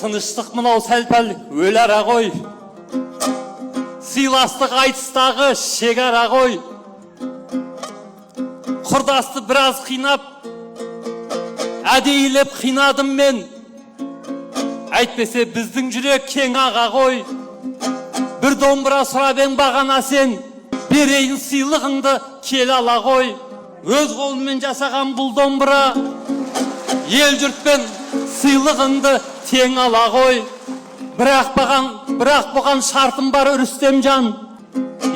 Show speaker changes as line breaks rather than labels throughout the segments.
тыныштық мынау сәл-пәл өлара ғой. Сыйластық айтыстағы шекара ғой. Құрдасты біраз қинап, әдейілеп қинадым мен. Әйтпесе біздің жүрек кең аға ғой. Бір домбыра сұрап ең бағана сен, берейін сыйлығыңды кел ала ғой. Өз қолымен жасаған бұл домбыра, ел жұртпен сыйлығыңды тең ала ғой. Бірақ бұған шартым бар Рүстем жан,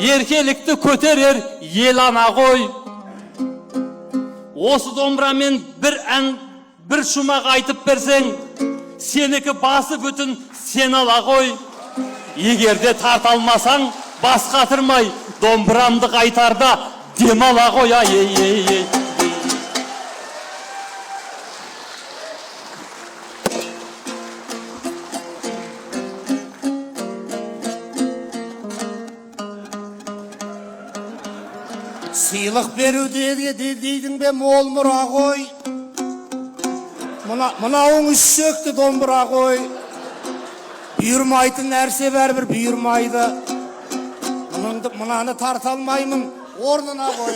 еркелікті көтерер ел ана ғой. Осы домбырамен бір ән, бір шумақ айтып берсең, сенікі басы бүтін сен ала ғой. Егерде тарт алмасаң, бас қатырмай, домбырамды қайтарда дем ала ғой. Ей.
Сыйлық берудегі дейдің бе мол мұра ғой. Мынауың үшшекті домбыра ғой. Бұйырмайтын нәрсе бәрібір бұйырмайды. Мынаны тарта алмаймын, орнына қой.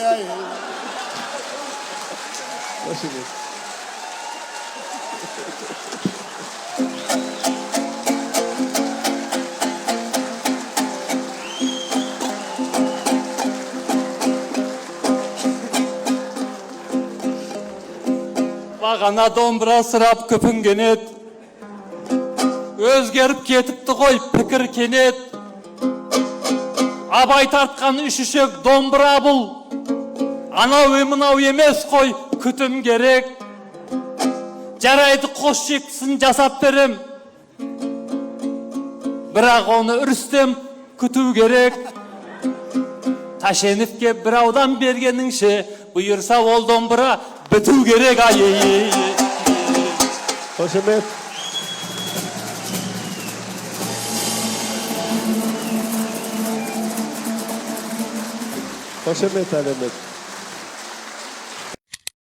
Бағана домбыра сырап көпінген ед, өзгеріп кетіпті ғой пікір кенет. Абай тартқан үшішек домбыра бұл, анау мынау емес қой, күтім керек. Жарайды қос шектісін жасап берем, бірақ оны Рүстем күту керек. Ташеновке бір аудан бергеніңше, бұйырса ол домбыра біту керек.
Қошемет. Қошемет әлемет.